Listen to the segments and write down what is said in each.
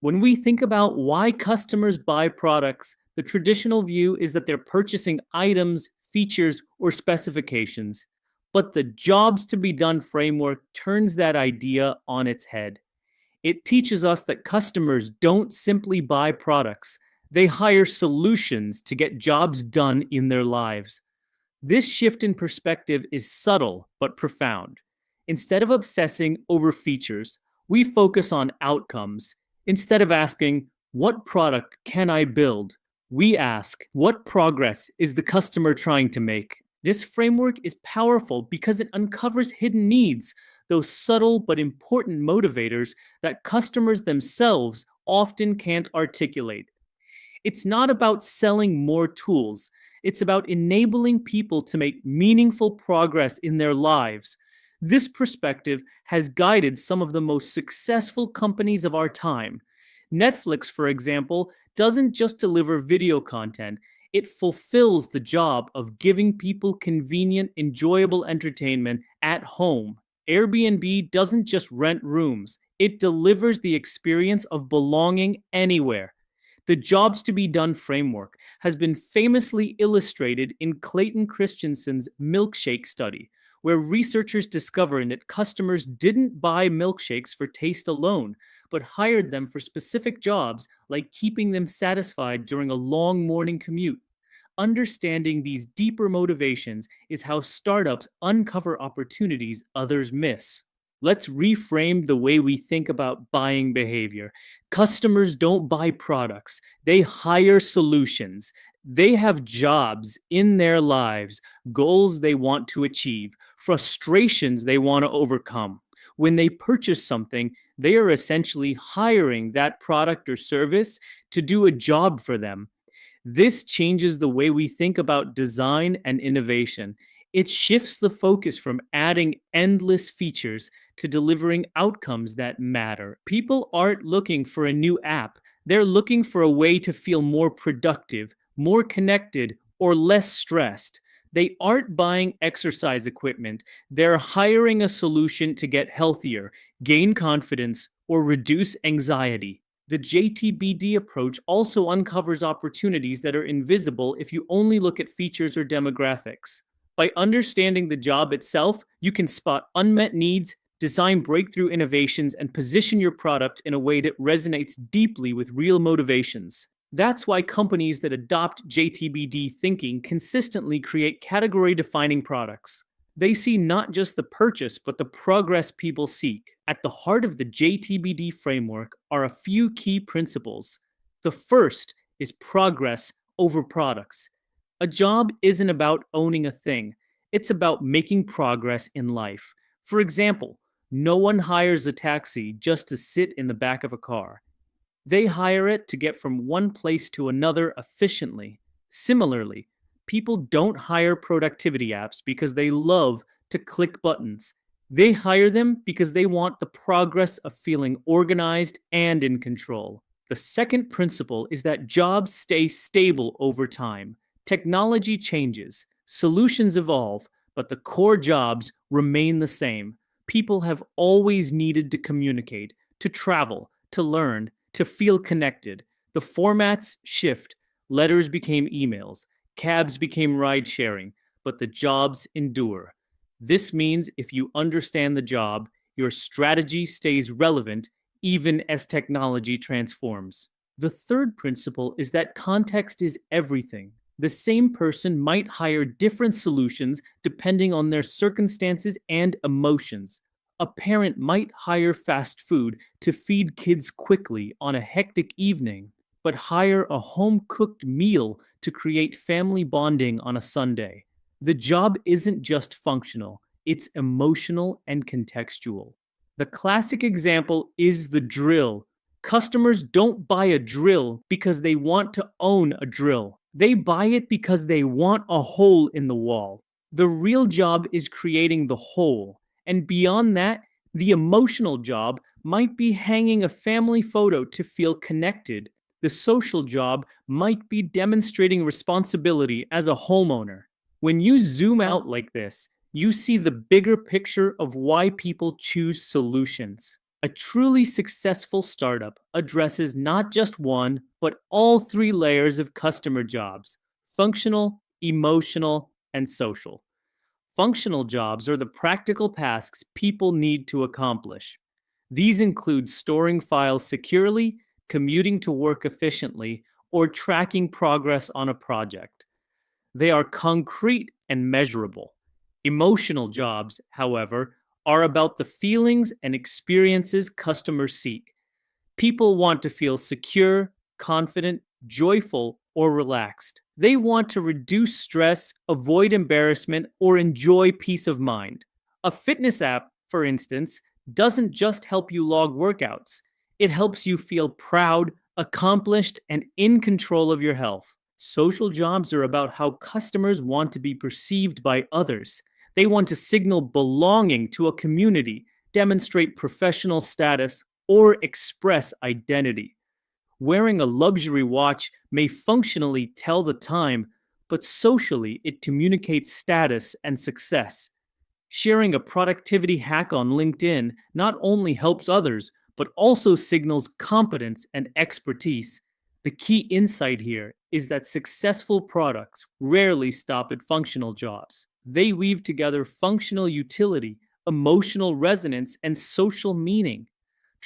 When we think about why customers buy products, the traditional view is that they're purchasing items, features, or specifications. But the jobs to be done framework turns that idea on its head. It teaches us that customers don't simply buy products, they hire solutions to get jobs done in their lives. This shift in perspective is subtle but profound. Instead of obsessing over features, we focus on outcomes. Instead of asking, what product can I build? We ask, what progress is the customer trying to make? This framework is powerful because it uncovers hidden needs, those subtle but important motivators that customers themselves often can't articulate. It's not about selling more tools. It's about enabling people to make meaningful progress in their lives. This perspective has guided some of the most successful companies of our time. Netflix, for example, doesn't just deliver video content, it fulfills the job of giving people convenient, enjoyable entertainment at home. Airbnb doesn't just rent rooms, it delivers the experience of belonging anywhere. The Jobs to Be Done framework has been famously illustrated in Clayton Christensen's milkshake study, where researchers discovered that customers didn't buy milkshakes for taste alone, but hired them for specific jobs like keeping them satisfied during a long morning commute. Understanding these deeper motivations is how startups uncover opportunities others miss. Let's reframe the way we think about buying behavior. Customers don't buy products, they hire solutions. They have jobs in their lives, goals they want to achieve, frustrations they want to overcome. When they purchase something, they are essentially hiring that product or service to do a job for them. This changes the way we think about design and innovation. It shifts the focus from adding endless features to delivering outcomes that matter. People aren't looking for a new app, they're looking for a way to feel more productive, more connected, or less stressed. They aren't buying exercise equipment, they're hiring a solution to get healthier, gain confidence, or reduce anxiety. The JTBD approach also uncovers opportunities that are invisible if you only look at features or demographics. By understanding the job itself, you can spot unmet needs, design breakthrough innovations, and position your product in a way that resonates deeply with real motivations. That's why companies that adopt JTBD thinking consistently create category defining products. They see not just the purchase, but the progress people seek. At the heart of the JTBD framework are a few key principles. The first is progress over products. A job isn't about owning a thing, it's about making progress in life. For example, no one hires a taxi just to sit in the back of a car. They hire it to get from one place to another efficiently. Similarly, people don't hire productivity apps because they love to click buttons. They hire them because they want the progress of feeling organized and in control. The second principle is that jobs stay stable over time. Technology changes, solutions evolve, but the core jobs remain the same. People have always needed to communicate, to travel, to learn, to feel connected. The formats shift. Letters became emails, cabs became ride sharing, but the jobs endure. This means if you understand the job, your strategy stays relevant even as technology transforms. The third principle is that context is everything. The same person might hire different solutions depending on their circumstances and emotions. A parent might hire fast food to feed kids quickly on a hectic evening, but hire a home cooked meal to create family bonding on a Sunday. The job isn't just functional, it's emotional and contextual. The classic example is the drill. Customers don't buy a drill because they want to own a drill. They buy it because they want a hole in the wall. The real job is creating the hole. And beyond that, the emotional job might be hanging a family photo to feel connected. The social job might be demonstrating responsibility as a homeowner. When you zoom out like this, you see the bigger picture of why people choose solutions. A truly successful startup addresses not just one, but all three layers of customer jobs: functional, emotional, and social. Functional jobs are the practical tasks people need to accomplish. These include storing files securely, commuting to work efficiently, or tracking progress on a project. They are concrete and measurable. Emotional jobs, however, are about the feelings and experiences customers seek. People want to feel secure, confident, joyful, or relaxed. They want to reduce stress, avoid embarrassment, or enjoy peace of mind. A fitness app, for instance, doesn't just help you log workouts, it helps you feel proud, accomplished, and in control of your health. Social jobs are about how customers want to be perceived by others. They want to signal belonging to a community, demonstrate professional status, or express identity. Wearing a luxury watch may functionally tell the time, but socially it communicates status and success. Sharing a productivity hack on LinkedIn not only helps others, but also signals competence and expertise. The key insight here is that successful products rarely stop at functional jobs. They weave together functional utility, emotional resonance, and social meaning.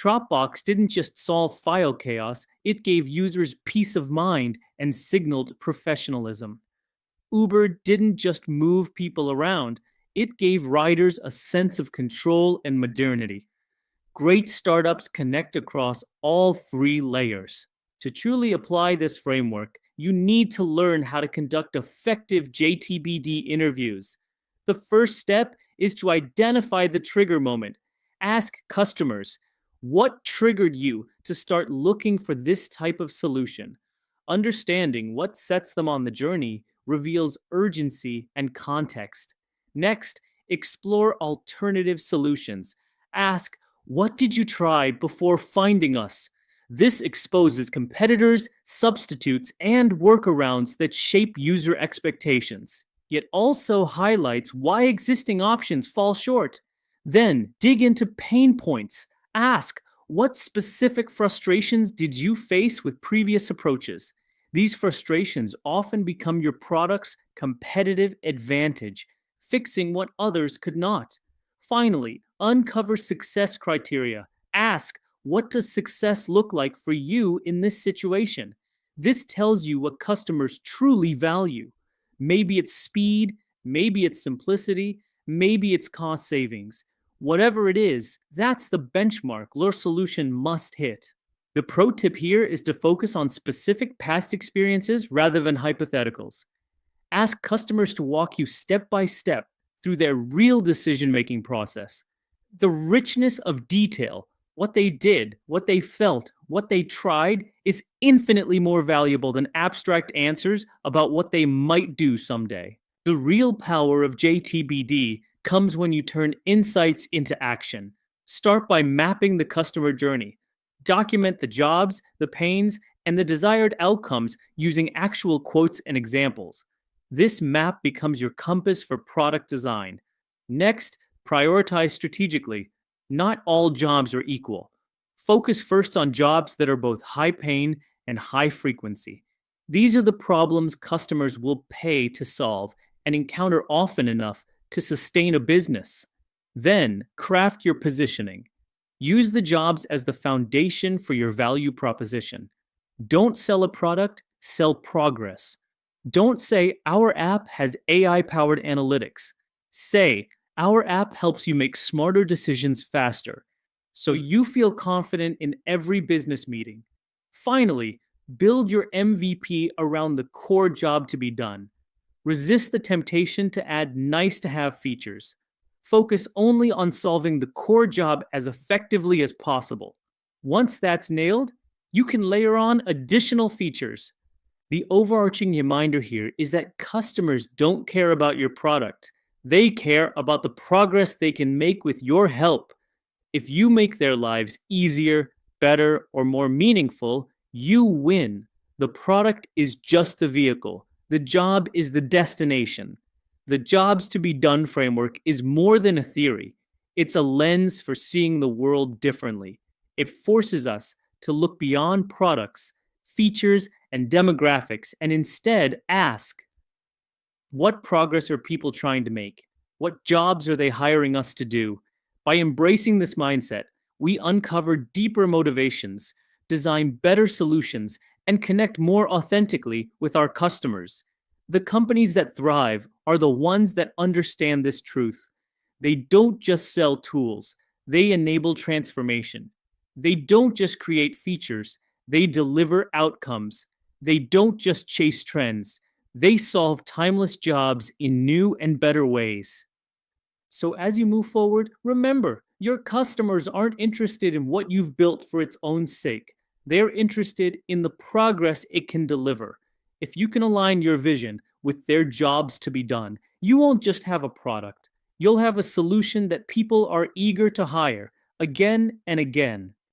Dropbox didn't just solve file chaos, it gave users peace of mind and signaled professionalism. Uber didn't just move people around, it gave riders a sense of control and modernity. Great startups connect across all three layers. To truly apply this framework, you need to learn how to conduct effective JTBD interviews. The first step is to identify the trigger moment. Ask customers, what triggered you to start looking for this type of solution? Understanding what sets them on the journey reveals urgency and context. Next, explore alternative solutions. Ask, what did you try before finding us? This exposes competitors, substitutes, and workarounds that shape user expectations. It also highlights why existing options fall short. Then, dig into pain points. Ask, what specific frustrations did you face with previous approaches? These frustrations often become your product's competitive advantage, fixing what others could not. Finally, uncover success criteria. Ask, what does success look like for you in this situation? This tells you what customers truly value. Maybe it's speed, maybe it's simplicity, maybe it's cost savings. Whatever it is, that's the benchmark your solution must hit. The pro tip here is to focus on specific past experiences rather than hypotheticals. Ask customers to walk you step by step through their real decision making process. The richness of detail, what they did, what they felt, what they tried, is infinitely more valuable than abstract answers about what they might do someday. The real power of JTBD comes when you turn insights into action. Start by mapping the customer journey. Document the jobs, the pains, and the desired outcomes using actual quotes and examples. This map becomes your compass for product design. Next, prioritize strategically. Not all jobs are equal. Focus first on jobs that are both high pain and high frequency. These are the problems customers will pay to solve and encounter often enough to sustain a business. Then, craft your positioning. Use the jobs as the foundation for your value proposition. Don't sell a product, sell progress. Don't say, our app has AI powered analytics. Say, our app helps you make smarter decisions faster, so you feel confident in every business meeting. Finally, build your MVP around the core job to be done. Resist the temptation to add nice to have features. Focus only on solving the core job as effectively as possible. Once that's nailed, you can layer on additional features. The overarching reminder here is that customers don't care about your product. They care about the progress they can make with your help. If you make their lives easier, better, or more meaningful, you win. The product is just the vehicle. The job is the destination. The jobs to be done framework is more than a theory. It's a lens for seeing the world differently. It forces us to look beyond products, features, and demographics and instead ask, what progress are people trying to make? What jobs are they hiring us to do? By embracing this mindset, we uncover deeper motivations, design better solutions, and connect more authentically with our customers. The companies that thrive are the ones that understand this truth. They don't just sell tools, they enable transformation. They don't just create features, they deliver outcomes. They don't just chase trends, they solve timeless jobs in new and better ways. So as you move forward, remember, your customers aren't interested in what you've built for its own sake. They're interested in the progress it can deliver. If you can align your vision with their jobs to be done, you won't just have a product. You'll have a solution that people are eager to hire again and again.